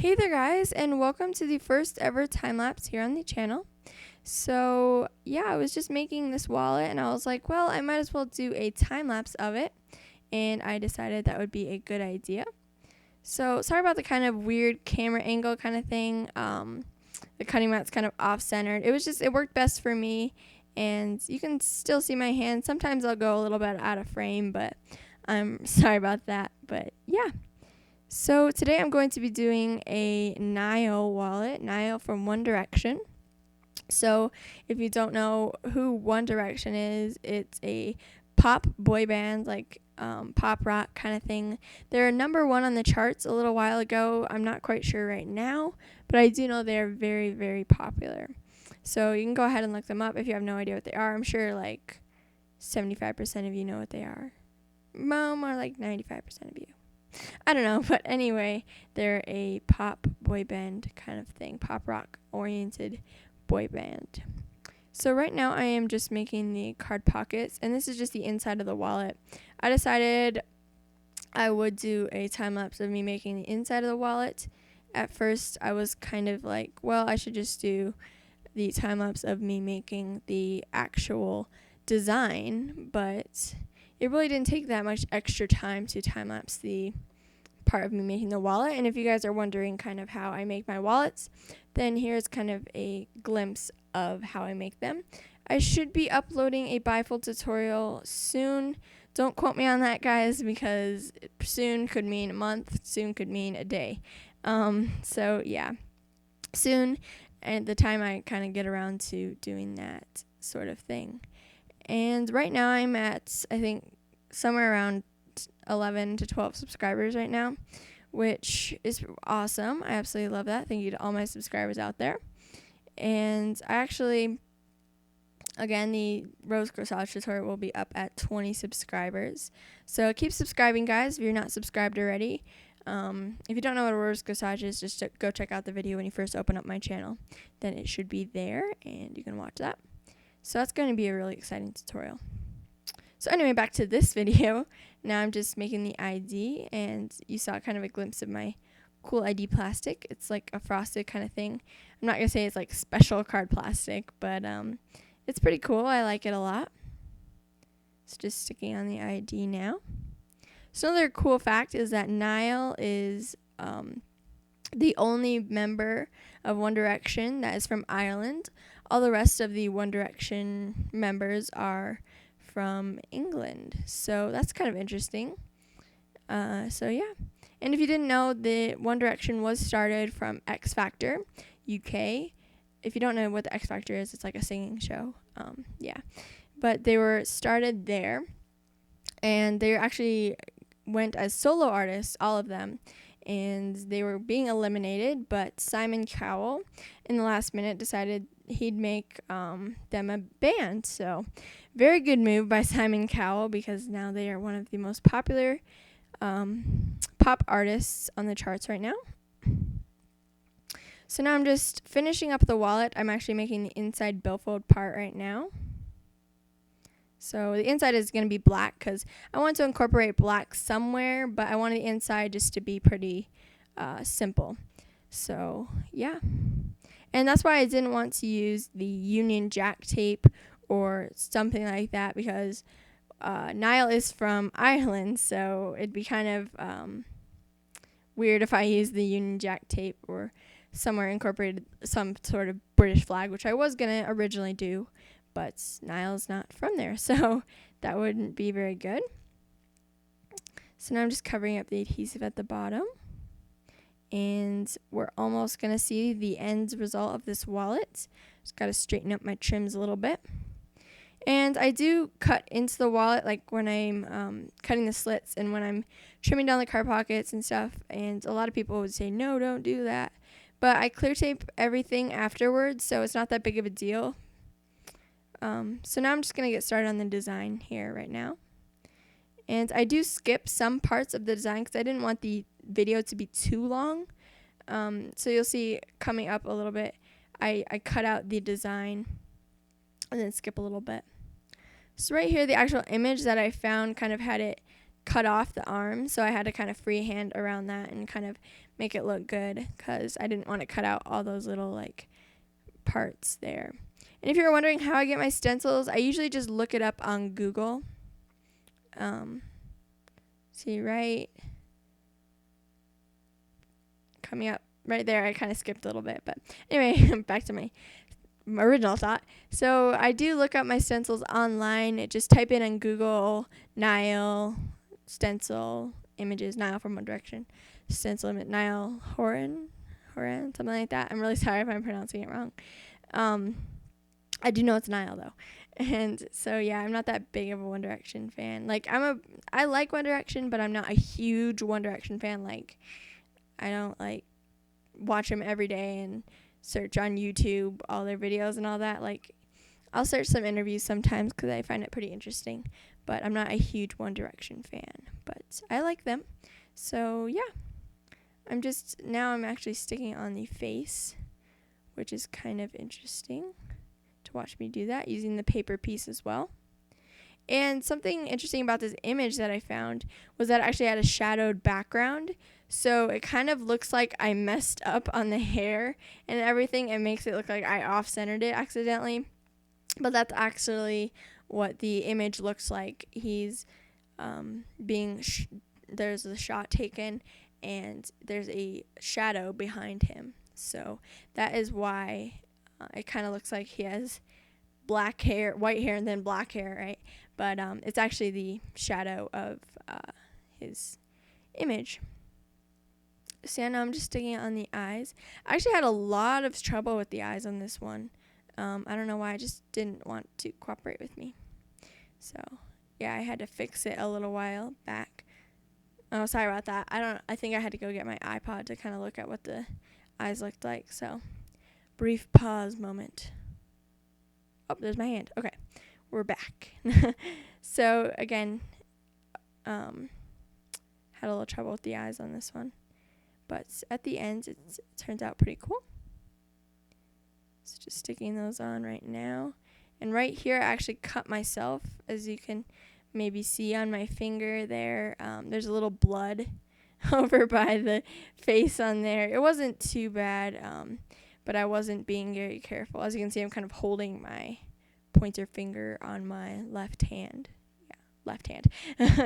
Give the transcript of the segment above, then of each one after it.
Hey there guys, and welcome to the first ever time-lapse here on the channel. So yeah, I was just making this wallet and I was like, well, I might as well do a time-lapse of it, and I decided that would be a good idea. So sorry about the kind of weird camera angle kind of thing. The cutting mat's kind of off-centered. It worked best for me, and you can still see my hand. Sometimes I'll go a little bit out of frame, but I'm sorry about that. But yeah. So today I'm going to be doing a Niall wallet, Niall from One Direction. So if you don't know who One Direction is, it's a pop boy band, like pop rock kind of thing. They're number one on the charts a little while ago. I'm not quite sure right now, but I do know they're very, very popular. So you can go ahead and look them up if you have no idea what they are. I'm sure like 75% of you know what they are. More like 95% of you. I don't know, but anyway, they're a pop boy band kind of thing, pop rock oriented boy band. So right now I am just making the card pockets, and this is just the inside of the wallet. I decided I would do a time lapse of me making the inside of the wallet. At first I was kind of like, well, I should just do the time lapse of me making the actual design, but it really didn't take that much extra time to time-lapse the part of me making the wallet. And if you guys are wondering kind of how I make my wallets, then here's kind of a glimpse of how I make them. I should be uploading a bifold tutorial soon. Don't quote me on that, guys, because soon could mean a month, soon could mean a day. So yeah, soon, at the time I kind of get around to doing that sort of thing. And right now I'm at, I think, somewhere around 11 to 12 subscribers right now, which is awesome. I absolutely love that. Thank you to all my subscribers out there. And I actually, again, the rose corsage tutorial will be up at 20 subscribers. So keep subscribing, guys, if you're not subscribed already. If you don't know what a rose corsage is, just go check out the video when you first open up my channel. Then it should be there, and you can watch that. So that's going to be a really exciting tutorial. So anyway, back to this video. Now I'm just making the ID, and you saw kind of a glimpse of my cool ID plastic. It's like a frosted kind of thing. I'm not going to say it's like special card plastic, but it's pretty cool. I like it a lot. It's just sticking on the ID now. So another cool fact is that Niall is the only member of One Direction that is from Ireland. All the rest of the One Direction members are from England. So that's kind of interesting. So yeah. And if you didn't know, the One Direction was started from X Factor, UK. If you don't know what the X Factor is, it's like a singing show. Yeah. But they were started there, and they actually went as solo artists, all of them. And they were being eliminated, but Simon Cowell, in the last minute, decided he'd make them a band. So very good move by Simon Cowell, because now they are one of the most popular pop artists on the charts right now. So now I'm just finishing up the wallet. I'm actually making the inside billfold part right now. So the inside is going to be black because I want to incorporate black somewhere, but I wanted the inside just to be pretty simple. So yeah. And that's why I didn't want to use the Union Jack tape or something like that, because Niall is from Ireland, so it'd be kind of weird if I used the Union Jack tape or somewhere incorporated some sort of British flag, which I was going to originally do. But Niall's not from there, so that wouldn't be very good. So now I'm just covering up the adhesive at the bottom. And we're almost going to see the end result of this wallet. Just got to straighten up my trims a little bit. And I do cut into the wallet, like when I'm cutting the slits and when I'm trimming down the card pockets and stuff. And a lot of people would say, no, don't do that. But I clear tape everything afterwards, so it's not that big of a deal. So now I'm just going to get started on the design here right now. And I do skip some parts of the design because I didn't want the video to be too long. So you'll see coming up a little bit, I cut out the design and then skip a little bit. So right here, the actual image that I found kind of had it cut off the arm, so I had to kind of freehand around that and kind of make it look good because I didn't want to cut out all those little like parts there. And if you're wondering how I get my stencils, I usually just look it up on Google. See right coming up right there, I kind of skipped a little bit, but anyway, back to my original thought. So I do look up my stencils online. Just type in on Google Niall stencil images, Niall from One Direction, stencil image, Niall Horan, something like that. I'm really sorry if I'm pronouncing it wrong. I do know it's Niall though. And so yeah, I'm not that big of a One Direction fan. Like I like One Direction, but I'm not a huge One Direction fan. Like I don't like watch them every day and search on YouTube all their videos and all that. Like I'll search some interviews sometimes because I find it pretty interesting, but I'm not a huge One Direction fan, but I like them. So yeah, I'm actually sticking on the face, which is kind of interesting to watch me do that using the paper piece as well. And something interesting about this image that I found was that it actually had a shadowed background. So it kind of looks like I messed up on the hair and everything. It makes it look like I off-centered it accidentally. But that's actually what the image looks like. He's there's a shot taken and there's a shadow behind him. So that is why it kind of looks like he has black hair, white hair, and then black hair, right? But it's actually the shadow of his image. So yeah, now I'm just sticking it on the eyes. I actually had a lot of trouble with the eyes on this one. I don't know why, I just didn't want to cooperate with me. So yeah, I had to fix it a little while back. Oh, sorry about that. I think I had to go get my iPod to kind of look at what the eyes looked like. So brief pause moment. Oh, there's my hand. Okay, we're back. So again, had a little trouble with the eyes on this one, but at the end it turns out pretty cool. So just sticking those on right now. And right here I actually cut myself, as you can maybe see on my finger there. There's a little blood over by the face on there. It wasn't too bad, but I wasn't being very careful. As you can see, I'm kind of holding my pointer finger on my left hand. Yeah, left hand.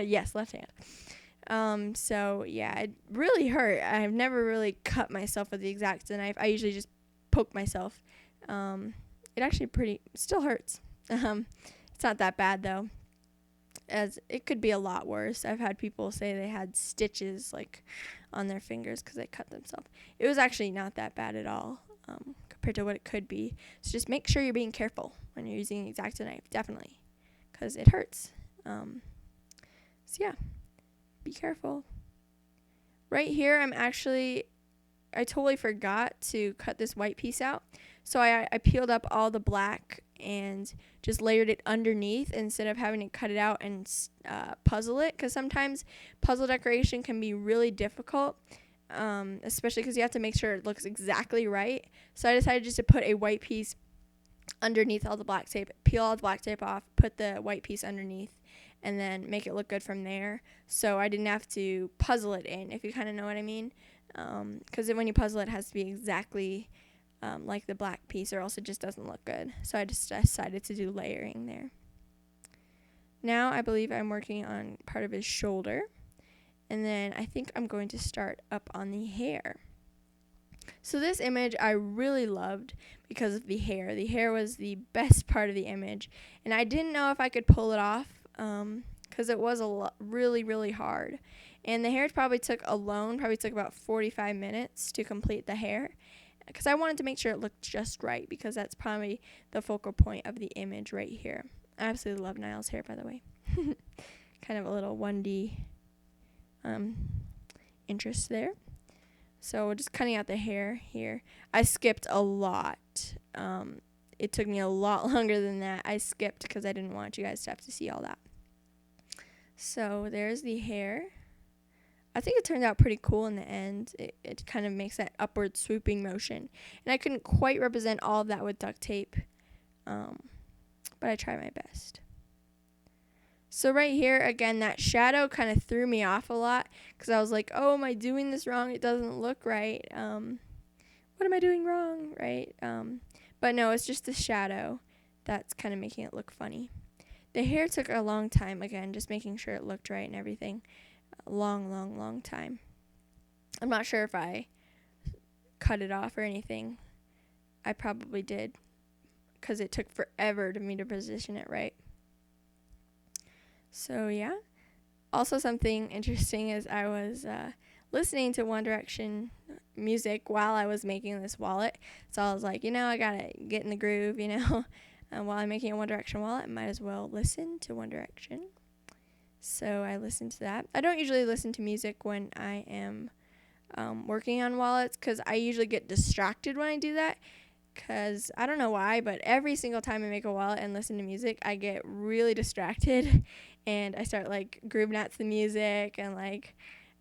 Yes, left hand. So yeah, it really hurt. I've never really cut myself with the X-Acto knife. I usually just poke myself. It actually still hurts. It's not that bad though, as it could be a lot worse. I've had people say they had stitches like on their fingers because they cut themselves. It was actually not that bad at all, compared to what it could be. So just make sure you're being careful when you're using an X-Acto knife, definitely, because it hurts. So yeah, be careful. Right here, I totally forgot to cut this white piece out. So I peeled up all the black and just layered it underneath instead of having to cut it out and puzzle it, because sometimes puzzle decoration can be really difficult, especially because you have to make sure it looks exactly right. So I decided just to put a white piece underneath all the black tape, peel all the black tape off, put the white piece underneath, and then make it look good from there. So I didn't have to puzzle it in, if you kind of know what I mean. Because when you puzzle it, has to be exactly like the black piece, or else it just doesn't look good. So I just decided to do layering there. Now I believe I'm working on part of his shoulder, and then I think I'm going to start up on the hair. So this image I really loved because of the hair. The hair was the best part of the image, and I didn't know if I could pull it off because it was really, really hard. And the hair probably took about 45 minutes to complete the hair, because I wanted to make sure it looked just right, because that's probably the focal point of the image right here. I absolutely love Niall's hair, by the way. Kind of a little 1D interest there. So just cutting out the hair here. I skipped a lot. It took me a lot longer than that. I skipped because I didn't want you guys to have to see all that. So there's the hair. I think it turned out pretty cool in the end. It kind of makes that upward swooping motion. And I couldn't quite represent all of that with duct tape, but I tried my best. So right here, again, that shadow kind of threw me off a lot because I was like, oh, am I doing this wrong? It doesn't look right. What am I doing wrong, right? But no, it's just the shadow that's kind of making it look funny. The hair took a long time, again, just making sure it looked right and everything. A long time. I'm not sure if I cut it off or anything. I probably did because it took forever to me to position it right. So yeah. Also, something interesting is I was listening to One Direction music while I was making this wallet. So I was like, I gotta get in the groove, while I'm making a One Direction wallet, I might as well listen to One Direction. So I listened to that. I don't usually listen to music when I am working on wallets because I usually get distracted when I do that. Because I don't know why, but every single time I make a wallet and listen to music, I get really distracted and I start like grooving out to the music and like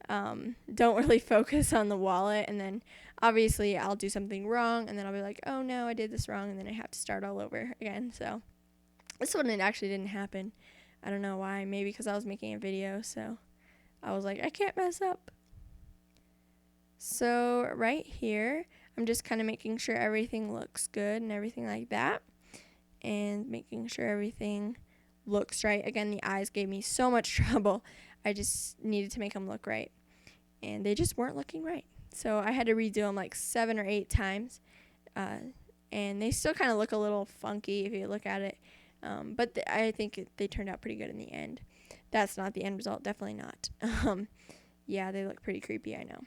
don't really focus on the wallet. And then obviously I'll do something wrong and then I'll be like, oh no, I did this wrong, and then I have to start all over again. So this one, it actually didn't happen. I don't know why. Maybe because I was making a video, so I was like, I can't mess up. So right here, I'm just kind of making sure everything looks good and everything like that, and making sure everything looks right. Again, the eyes gave me so much trouble. I just needed to make them look right, and they just weren't looking right. So I had to redo them like 7 or 8 times, and they still kind of look a little funky if you look at it, but I think they turned out pretty good in the end. That's not the end result, definitely not. Yeah, they look pretty creepy, I know.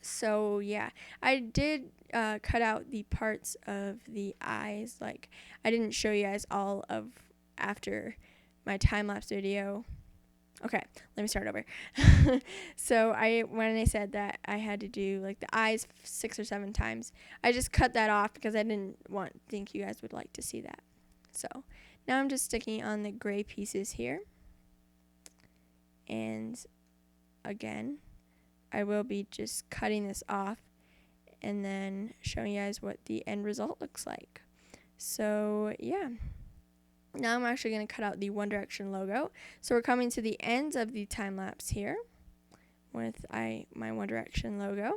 So yeah, I did cut out the parts of the eyes. Like, I didn't show you guys all of after my time-lapse video. Okay, let me start over. So when I said that I had to do like the eyes 6 or 7 times, I just cut that off because I didn't think you guys would like to see that. So now I'm just sticking on the gray pieces here, and again, I will be just cutting this off and then showing you guys what the end result looks like. So yeah, now I'm actually going to cut out the One Direction logo. So we're coming to the ends of the time lapse here with my One Direction logo.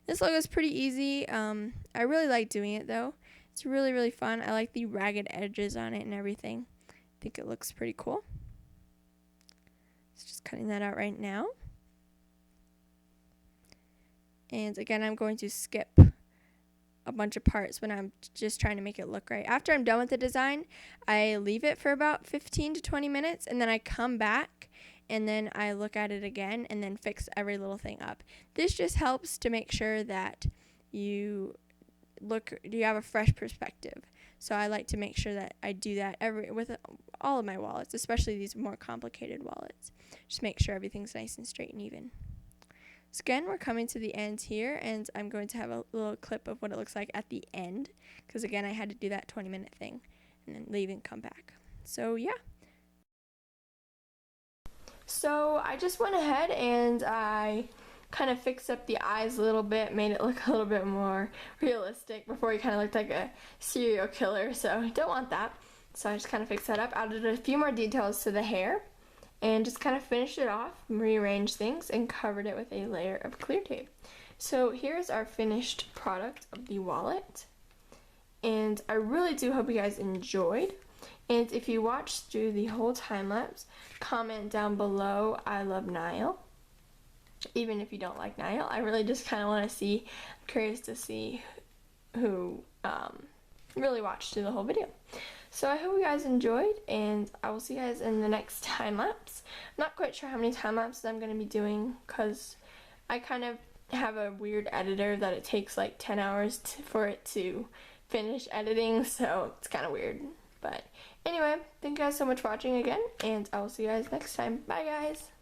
This logo is pretty easy. I really like doing it though. It's really fun. I like the ragged edges on it and everything. I think it looks pretty cool. So just cutting that out right now. And again, I'm going to skip a bunch of parts when I'm just trying to make it look right. After I'm done with the design, I leave it for about 15 to 20 minutes, and then I come back and then I look at it again and then fix every little thing up. This just helps to make sure that you have a fresh perspective. So I like to make sure that I do that with all of my wallets, especially these more complicated wallets. Just make sure everything's nice and straight and even. So again, we're coming to the end here, and I'm going to have a little clip of what it looks like at the end, because again, I had to do that 20-minute thing and then leave and come back. So yeah. So I just went ahead and I kind of fixed up the eyes a little bit, made it look a little bit more realistic. Before he kind of looked like a serial killer, so I don't want that. So I just kind of fixed that up, added a few more details to the hair, and just kind of finished it off, rearranged things, and covered it with a layer of clear tape. So here's our finished product of the wallet, and I really do hope you guys enjoyed. And if you watched through the whole time lapse, comment down below, I love Niall. Even if you don't like Niall, I really just kind of want to see, I'm curious to see who really watched through the whole video. So I hope you guys enjoyed, and I will see you guys in the next time lapse. I'm not quite sure how many time lapses I'm going to be doing, because I kind of have a weird editor that it takes like 10 hours for it to finish editing, so it's kind of weird. But anyway, thank you guys so much for watching again, and I will see you guys next time. Bye guys!